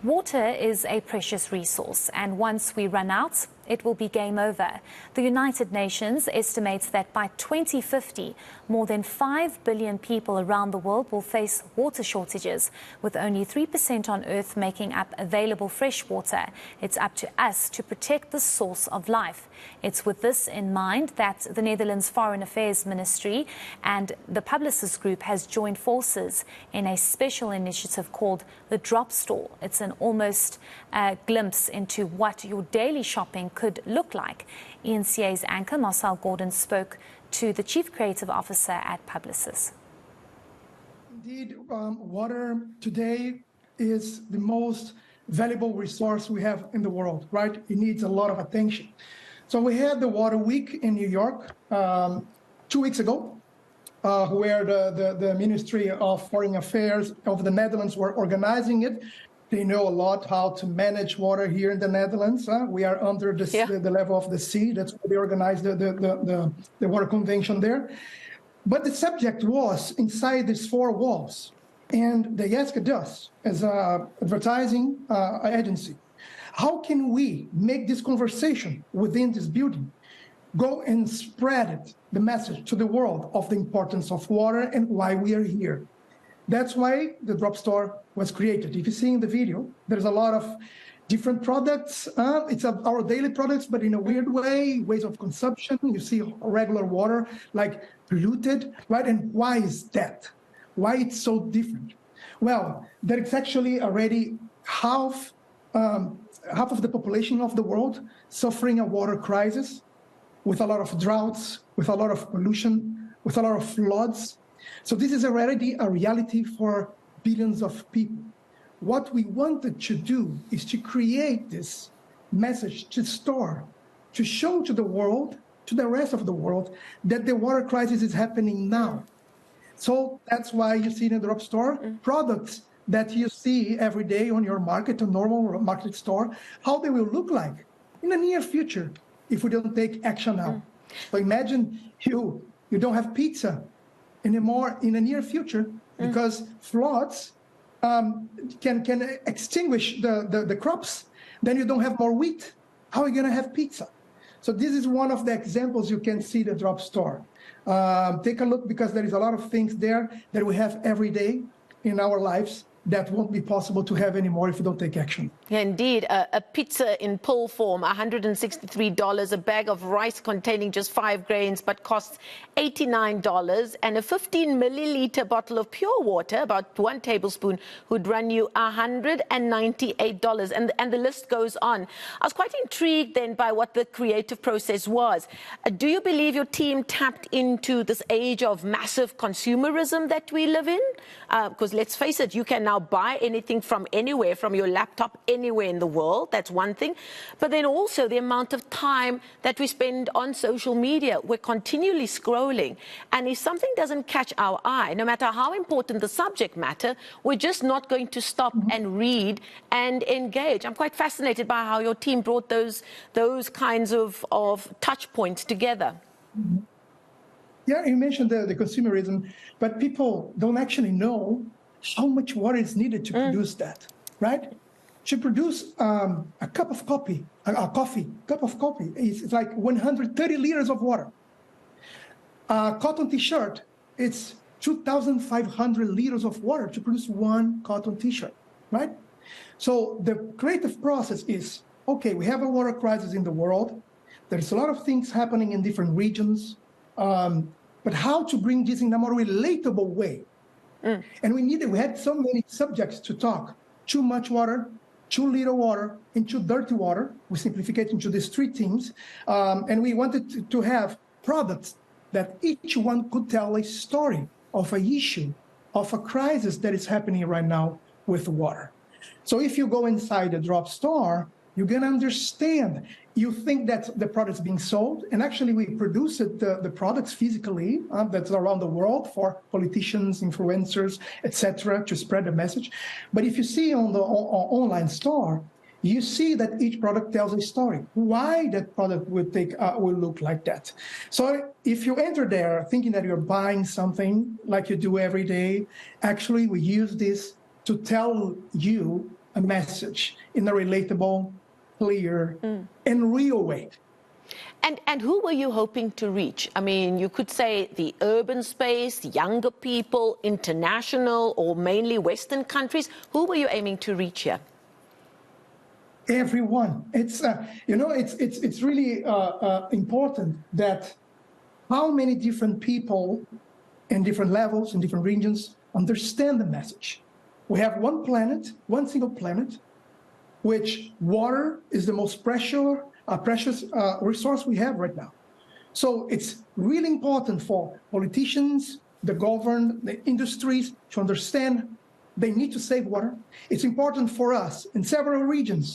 Water is a precious resource, and once we run out, it will be game over. The United Nations estimates that by 2050, more than 5 billion people around the world will face water shortages, with only 3% on Earth making up available fresh water. It's up to us to protect the source of life. It's with this in mind that the Netherlands Foreign Affairs Ministry and the Publicis Group has joined forces in a special initiative called the Drop Store. It's an almost glimpse into what your daily shopping could look like. eNCA's anchor, Marcelle Gordon, spoke to the Chief Creative Officer at Publicis. Indeed, water today is the most valuable resource we have in the world, right? It needs a lot of attention. So we had the Water Week in New York 2 weeks ago, where the Ministry of Foreign Affairs of the Netherlands were organizing it. They know a lot how to manage water here in the Netherlands. We are under the level of the sea. That's why they organized the Water Convention there. But the subject was inside these four walls. And they asked us, as an advertising agency, how can we make this conversation within this building go and spread it, the message to the world of the importance of water and why we are here? That's why the Drop Store was created. If you see in the video, there's a lot of different products. It's our daily products, but in a weird way, ways of consumption. You see regular water, like polluted, right? And why is that? Why it's so different? Well, there is actually already half of the population of the world suffering a water crisis, with a lot of droughts, with a lot of pollution, with a lot of floods. So this is already a reality for billions of people. What we wanted to do is to create this message to store, to show to the world, to the rest of the world, that the water crisis is happening now. So that's why you see in the Drop Store products that you see every day on your market, a normal market store, how they will look like in the near future if we don't take action now. So imagine you don't have pizza anymore in the near future because floods can extinguish the crops. Then you don't have more wheat. How are you going to have pizza? So this is one of the examples you can see the Drop Store. Take a look, because there is a lot of things there that we have every day in our lives that won't be possible to have anymore if we don't take action. Yeah, indeed. A pizza in pull form, $163. A bag of rice containing just 5 grains but costs $89. And a 15 milliliter bottle of pure water, about 1 tablespoon, would run you $198. And the list goes on. I was quite intrigued then by what the creative process was. Do you believe your team tapped into this age of massive consumerism that we live in? Because let's face it, you can now buy anything from anywhere, from your laptop, anywhere in the world. That's one thing. But then also the amount of time that we spend on social media. We're continually scrolling. And if something doesn't catch our eye, no matter how important the subject matter, we're just not going to stop and read and engage. I'm quite fascinated by how your team brought those kinds of touch points together. Yeah, you mentioned the consumerism, but people don't actually know how much water is needed to produce that, right? To produce a cup of coffee, is like 130 liters of water. A cotton T-shirt, it's 2,500 liters of water to produce one cotton T-shirt, right? So the creative process is, okay, we have a water crisis in the world. There's a lot of things happening in different regions, but how to bring this in a more relatable way? And we had so many subjects to talk. Too much water, too little water, and too dirty water. We simplified it into these 3 themes. And we wanted to have products that each one could tell a story of an issue, of a crisis that is happening right now with water. So if you go inside the Drop Store, you're going to understand. You think that the product is being sold, and actually we produce the products physically that's around the world for politicians, influencers, etc., to spread the message. But if you see on the online store, you see that each product tells a story, why that product will look like that. So if you enter there thinking that you're buying something like you do every day, actually we use this to tell you a message in a relatable, clear, and real way. And who were you hoping to reach? I mean, you could say the urban space, younger people, international, or mainly Western countries. Who were you aiming to reach here? Everyone. It's it's really important that how many different people in different levels, in different regions, understand the message. We have one planet, one single planet, which water is the most precious resource we have right now. So it's really important for politicians, the government, the industries to understand they need to save water. It's important for us in several regions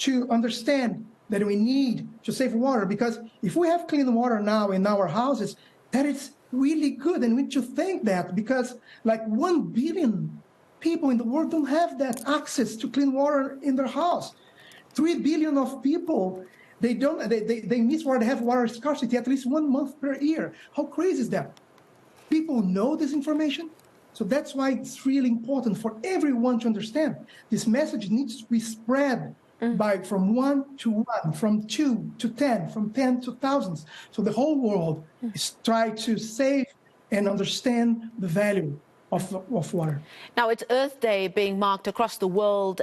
to understand that we need to save water, because if we have clean water now in our houses, that is really good, and we need to thank that, because like 1 billion people in the world don't have that access to clean water in their house. 3 billion of people, they miss water, they have water scarcity at least 1 month per year. How crazy is that? People know this information, so that's why it's really important for everyone to understand. This message needs to be spread from 1 to 1, from 2 to 10, from 10 to thousands. So the whole world is trying to save and understand the value of water. Now, it's Earth Day being marked across the world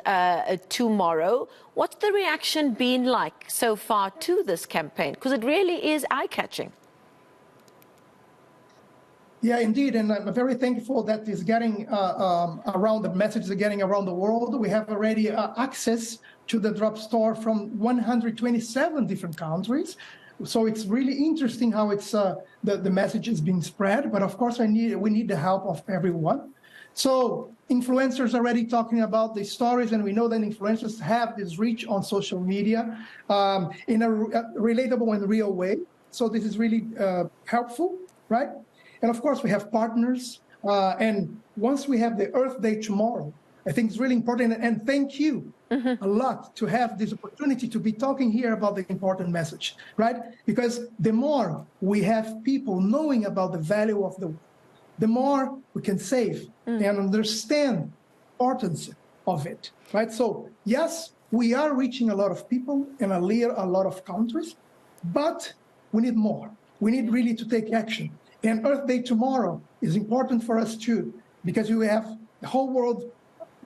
tomorrow. What's the reaction been like so far to this campaign? Because it really is eye-catching. Yeah, indeed, and I'm very thankful that it's getting around, the message is getting around the world. We have already access to the drop store from 127 different countries. So it's really interesting how it's the message is being spread. But of course, we need the help of everyone. So influencers are already talking about the stories, and we know that influencers have this reach on social media in a relatable and real way. So this is really helpful, right? And of course, we have partners. And once we have the Earth Day tomorrow, I think it's really important. And thank you a lot to have this opportunity to be talking here about the important message, right? Because the more we have people knowing about the value of the more we can save and understand the importance of it, right? So yes, we are reaching a lot of people in a lot of countries, but we need more. We need really to take action. And Earth Day tomorrow is important for us too, because we have the whole world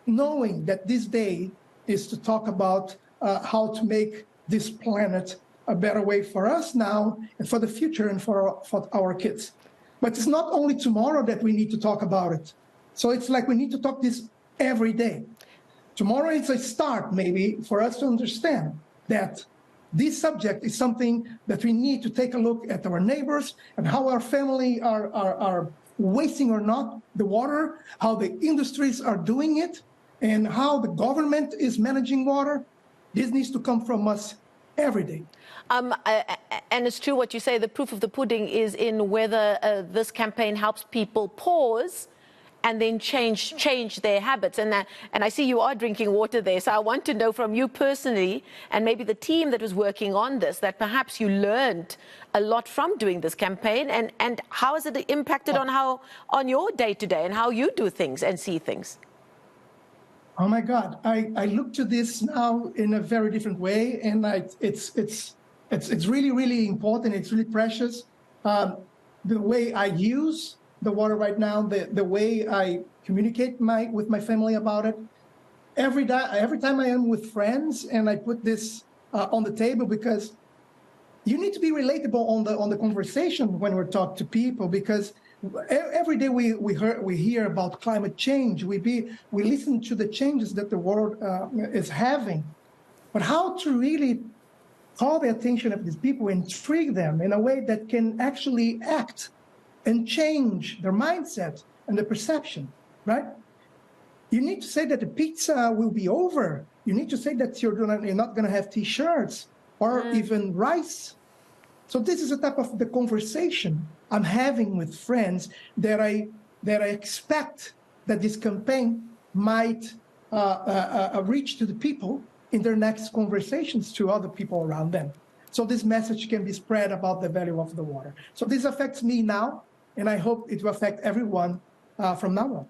knowing that this day is to talk about how to make this planet a better way for us now and for the future and for our kids. But it's not only tomorrow that we need to talk about it. So it's like we need to talk this every day. Tomorrow is a start, maybe, for us to understand that this subject is something that we need to take a look at our neighbors and how our family are wasting or not the water, how the industries are doing it, and how the government is managing water. This needs to come from us every day. And it's true what you say, the proof of the pudding is in whether this campaign helps people pause and then change their habits. And I see you are drinking water there, so I want to know from you personally, and maybe the team that was working on this, that perhaps you learned a lot from doing this campaign, and how has it impacted on your day-to-day and how you do things and see things? Oh my God, I look to this now in a very different way, and it's really, really important. It's really precious. The way I use the water right now, the way I communicate with my family about it. Every time I am with friends and I put this on the table, because you need to be relatable on the conversation when we're talking to people, because every day we hear about climate change. We listen to the changes that the world is having, but how to really call the attention of these people, intrigue them in a way that can actually act and change their mindset and their perception, right? You need to say that the pizza will be over. You need to say that you're not going to have T-shirts or even rice. So this is a type of the conversation I'm having with friends that I expect that this campaign might reach to the people in their next conversations to other people around them. So this message can be spread about the value of the water. So this affects me now, and I hope it will affect everyone from now on.